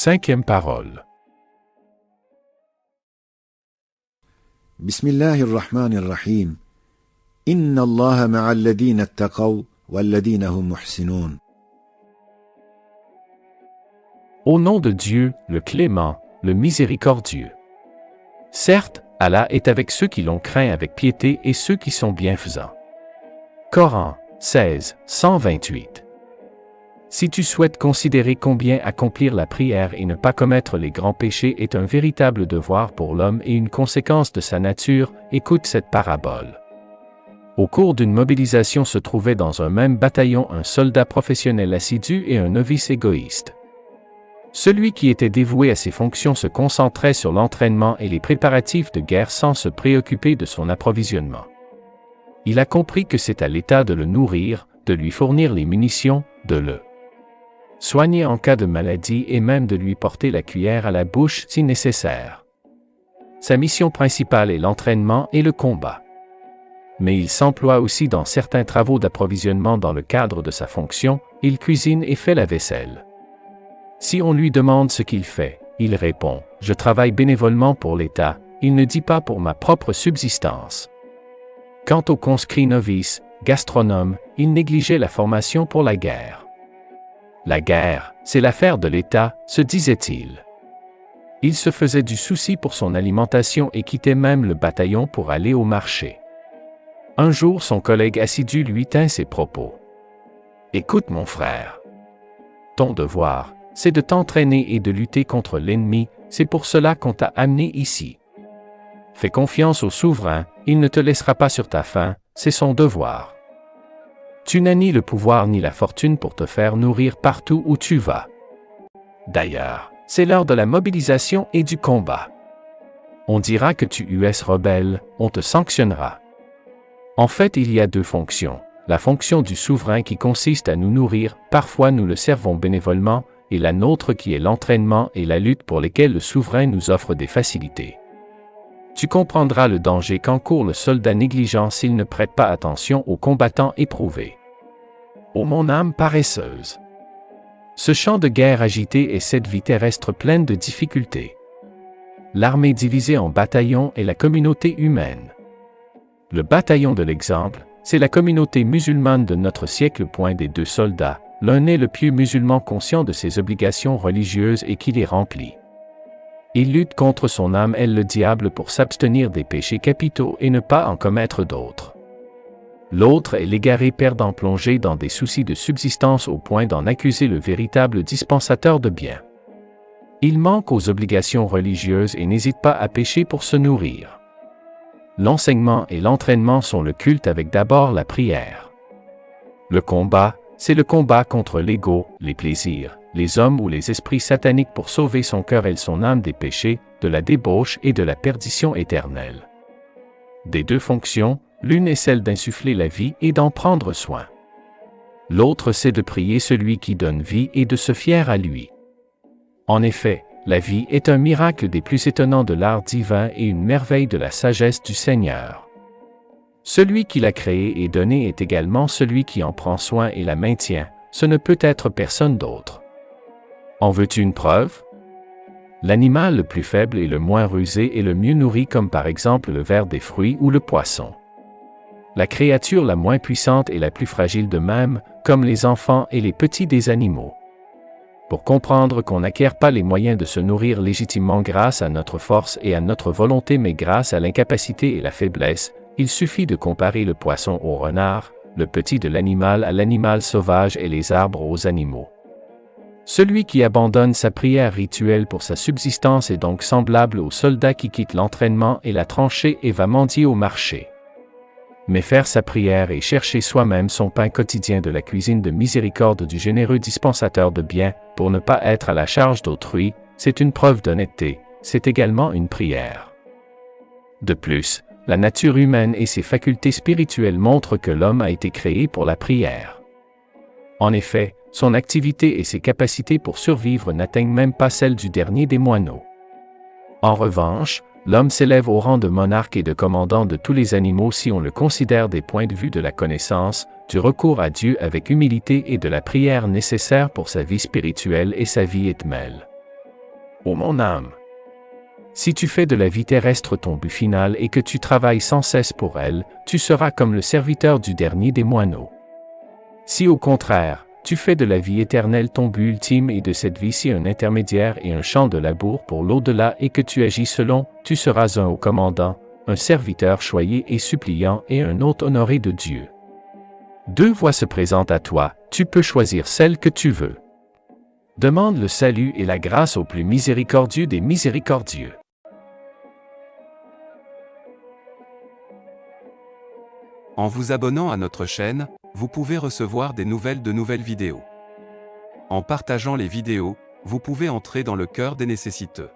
Cinquième parole. Bismillahirrahmanirrahim. Inna Allah ma'al ladina attaqaw wal ladina hum muhsinun. Au nom de Dieu, le clément, le miséricordieux. Certes, Allah est avec ceux qui l'ont craint avec piété et ceux qui sont bienfaisants. Coran 16, 128. Si tu souhaites considérer combien accomplir la prière et ne pas commettre les grands péchés est un véritable devoir pour l'homme et une conséquence de sa nature, écoute cette parabole. Au cours d'une mobilisation se trouvait dans un même bataillon un soldat professionnel assidu et un novice égoïste. Celui qui était dévoué à ses fonctions se concentrait sur l'entraînement et les préparatifs de guerre sans se préoccuper de son approvisionnement. Il a compris que c'est à l'État de le nourrir, de lui fournir les munitions, de le soigner en cas de maladie et même de lui porter la cuillère à la bouche si nécessaire. Sa mission principale est l'entraînement et le combat. Mais il s'emploie aussi dans certains travaux d'approvisionnement dans le cadre de sa fonction, il cuisine et fait la vaisselle. Si on lui demande ce qu'il fait, il répond « Je travaille bénévolement pour l'État », il ne dit pas pour ma propre subsistance. Quant au conscrit novice, gastronome, il négligeait la formation pour la guerre. La guerre, c'est l'affaire de l'État, se disait-il. Il se faisait du souci pour son alimentation et quittait même le bataillon pour aller au marché. Un jour, son collègue assidu lui tint ces propos. « Écoute mon frère. Ton devoir, c'est de t'entraîner et de lutter contre l'ennemi, c'est pour cela qu'on t'a amené ici. Fais confiance au souverain, il ne te laissera pas sur ta faim, c'est son devoir. Tu n'as ni le pouvoir ni la fortune pour te faire nourrir partout où tu vas. D'ailleurs, c'est l'heure de la mobilisation et du combat. On dira que tu es rebelle, on te sanctionnera. En fait, il y a deux fonctions. La fonction du souverain qui consiste à nous nourrir, parfois nous le servons bénévolement, et la nôtre qui est l'entraînement et la lutte pour lesquelles le souverain nous offre des facilités. Tu comprendras le danger qu'encourt le soldat négligent s'il ne prête pas attention aux combattants éprouvés. Ô mon âme paresseuse! Ce champ de guerre agité et cette vie terrestre pleine de difficultés. L'armée divisée en bataillons est la communauté humaine. Le bataillon de l'exemple, c'est la communauté musulmane de notre siècle. Point des deux soldats, l'un est le pieux musulman conscient de ses obligations religieuses et qui les remplit. Il lutte contre son âme et le diable pour s'abstenir des péchés capitaux et ne pas en commettre d'autres. L'autre est l'égaré perdant plongé dans des soucis de subsistance au point d'en accuser le véritable dispensateur de biens. Il manque aux obligations religieuses et n'hésite pas à pécher pour se nourrir. L'enseignement et l'entraînement sont le culte avec d'abord la prière. Le combat, c'est le combat contre l'ego, les plaisirs, les hommes ou les esprits sataniques pour sauver son cœur et son âme des péchés, de la débauche et de la perdition éternelle. Des deux fonctions, l'une est celle d'insuffler la vie et d'en prendre soin. L'autre c'est de prier celui qui donne vie et de se fier à lui. En effet, la vie est un miracle des plus étonnants de l'art divin et une merveille de la sagesse du Seigneur. Celui qui l'a créée et donnée est également celui qui en prend soin et la maintient, ce ne peut être personne d'autre. En veux-tu une preuve? L'animal le plus faible et le moins rusé est le mieux nourri comme par exemple le ver des fruits ou le poisson. La créature la moins puissante est la plus fragile de même, comme les enfants et les petits des animaux. Pour comprendre qu'on n'acquiert pas les moyens de se nourrir légitimement grâce à notre force et à notre volonté mais grâce à l'incapacité et la faiblesse, il suffit de comparer le poisson au renard, le petit de l'animal à l'animal sauvage et les arbres aux animaux. Celui qui abandonne sa prière rituelle pour sa subsistance est donc semblable au soldat qui quitte l'entraînement et la tranchée et va mendier au marché. Mais faire sa prière et chercher soi-même son pain quotidien de la cuisine de miséricorde du généreux dispensateur de biens, pour ne pas être à la charge d'autrui, c'est une preuve d'honnêteté, c'est également une prière. De plus, la nature humaine et ses facultés spirituelles montrent que l'homme a été créé pour la prière. En effet, son activité et ses capacités pour survivre n'atteignent même pas celles du dernier des moineaux. En revanche, l'homme s'élève au rang de monarque et de commandant de tous les animaux si on le considère des points de vue de la connaissance, du recours à Dieu avec humilité et de la prière nécessaire pour sa vie spirituelle et sa vie éternelle. ô mon âme. Si tu fais de la vie terrestre ton but final et que tu travailles sans cesse pour elle, tu seras comme le serviteur du dernier des moineaux. Si au contraire, tu fais de la vie éternelle ton but ultime et de cette vie-ci un intermédiaire et un champ de labour pour l'au-delà et que tu agis selon, tu seras un haut commandant, un serviteur choyé et suppliant et un hôte honoré de Dieu. Deux voies se présentent à toi, tu peux choisir celle que tu veux. Demande le salut et la grâce au plus miséricordieux des miséricordieux. En vous abonnant à notre chaîne, vous pouvez recevoir des nouvelles de nouvelles vidéos. En partageant les vidéos, vous pouvez entrer dans le cœur des nécessiteux.